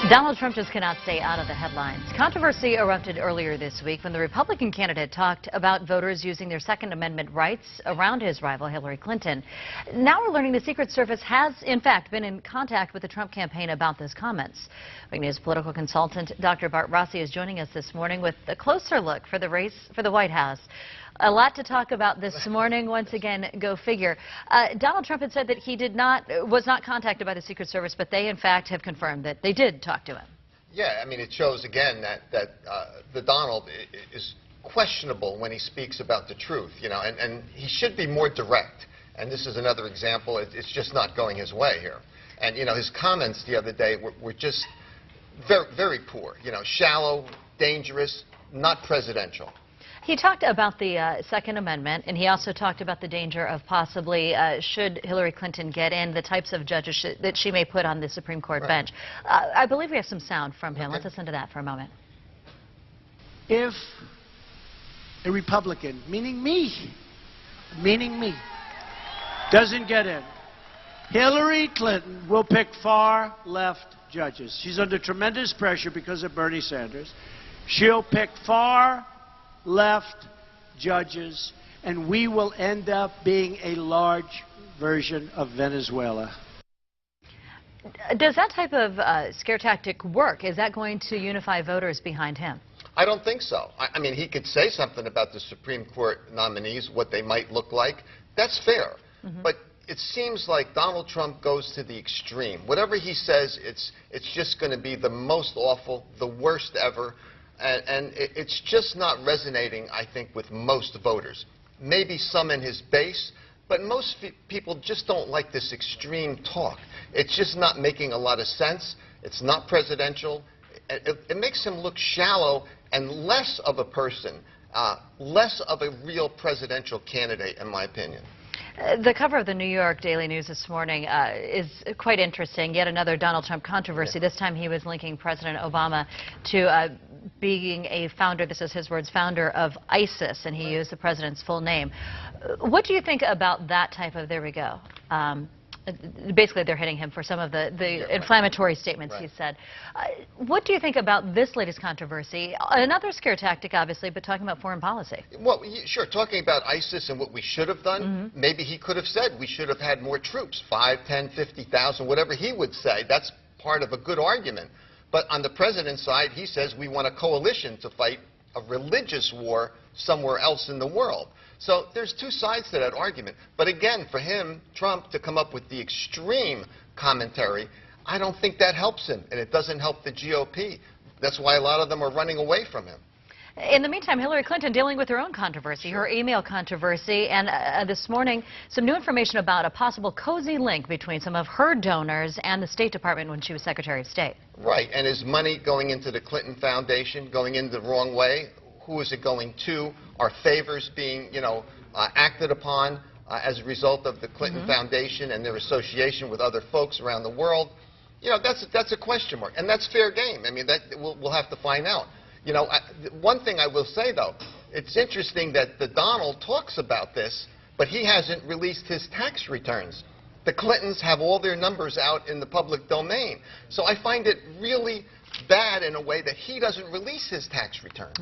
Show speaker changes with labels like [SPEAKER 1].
[SPEAKER 1] Donald Trump just cannot stay out of the headlines. Controversy erupted earlier this week when the Republican candidate talked about voters using their Second Amendment rights around his rival Hillary Clinton. Now we're learning the Secret Service has, in fact, been in contact with the Trump campaign about those comments. News political consultant Dr. Bart Rossi is joining us this morning with a closer look for the race for the White House. A lot to talk about this morning. Once again, go figure. Donald Trump had said that he was not contacted by the Secret Service, but they, in fact, have confirmed that they did talk to him.
[SPEAKER 2] Yeah, I mean, it shows again that the Donald is questionable when he speaks about the truth, you know, and he should be more direct. And this is another example. It's just not going his way here. And, you know, his comments the other day were just very, very poor. You know, shallow, dangerous, not presidential.
[SPEAKER 1] He talked about the Second Amendment, and he also talked about the danger of possibly, should Hillary Clinton get in, the types of judges that she may put on the Supreme Court bench. I believe we have some sound from him. Let's listen to that for a moment.
[SPEAKER 3] If a Republican, meaning me, doesn't get in, Hillary Clinton will pick far left judges. She's under tremendous pressure because of Bernie Sanders. She'll pick far left judges, and we will end up being a large version of Venezuela.
[SPEAKER 1] Does that type of scare tactic work? Is that going to unify voters behind him?
[SPEAKER 2] I don't think so. I mean, he could say something about the Supreme Court nominees, what they might look like. That's fair. But it seems like Donald Trump goes to the extreme. Whatever he says, it's just going to be the most awful, the worst ever. And it's just not resonating, I think, with most voters. Maybe some in his base, but most people just don't like this extreme talk. It's just not making a lot of sense. It's not presidential. It makes him look shallow and less of a person, less of a real presidential candidate, in my opinion.
[SPEAKER 1] The cover of the New York Daily News this morning is quite interesting. Yet another Donald Trump controversy. This time he was linking President Obama to being a founder, this is his words, founder of ISIS, and he used the president's full name. What do you think about that type of, there we go, basically they're hitting him for some of the inflammatory statements he said. What do you think about this latest controversy? Another scare tactic, obviously, but talking about foreign policy.
[SPEAKER 2] Well, sure, talking about ISIS and what we should have done, maybe he could have said we should have had more troops, 5, 10, 50,000, whatever he would say. That's part of a good argument. But on the president's side, he says we want a coalition to fight a religious war somewhere else in the world. So there's two sides to that argument. But again, for him, Trump, to come up with the extreme commentary, I don't think that helps him, and it doesn't help the GOP. That's why a lot of them are running away from him.
[SPEAKER 1] In the meantime, Hillary Clinton dealing with her own controversy, her email controversy, and this morning, some new information about a possible cozy link between some of her donors and the State Department when she was Secretary of State.
[SPEAKER 2] Right, and is money going into the Clinton Foundation, going in the wrong way? Who is it going to? Are favors being, you know, acted upon as a result of the Clinton Foundation and their association with other folks around the world? You know, that's a question mark, and that's fair game. I mean, that we'll have to find out. You know, one thing I will say, though, it's interesting that the Donald talks about this, but he hasn't released his tax returns. The Clintons have all their numbers out in the public domain. So I find it really bad in a way that he doesn't release his tax return.